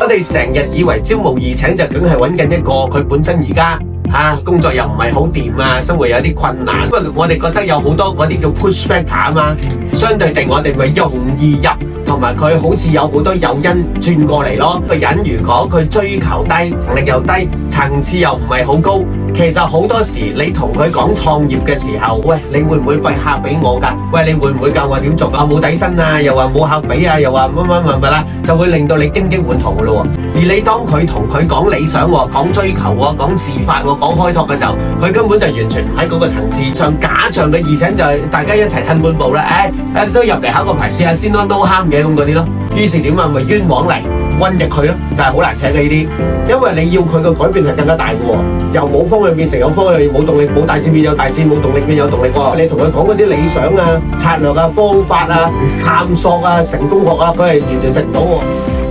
我哋成日以為招募易請就梗係揾緊一個佢本身而家工作又唔係好掂啊，生活有啲困難。不過我哋覺得有好多嗰啲叫 push factor 啊嘛，相對地我哋咪容易入，同埋佢好似有好多誘因轉過嚟咯。個人如果佢追求低，能力又低，層次又唔係好高，其實好多時你同佢講創業嘅時候，喂，你會唔會喂客俾我㗎？喂，你會唔會教我點做啊？冇底薪啊，又話冇客俾啊，又話乜啦，就會令到你經濟換途㗎咯。而你當佢同佢講理想喎，講追求喎，講自發喎，講開拓嘅時候，佢根本就完全唔喺嗰個層次上，假象嘅易請就係大家一齊褪半步啦。都入嚟考個牌試下先咯，no harm嘅咁嗰啲咯。於是點啊？咪冤枉嚟瘟疫佢咯，就係好難請嘅呢啲。因為你要佢個改變係更加大嘅喎，由冇方向變成有方向，冇動力冇大錢變有大錢，冇動力變有動力喎。你同佢講嗰啲理想啊、策略啊、方法啊、探索啊、成功學啊，佢係完全食唔到喎。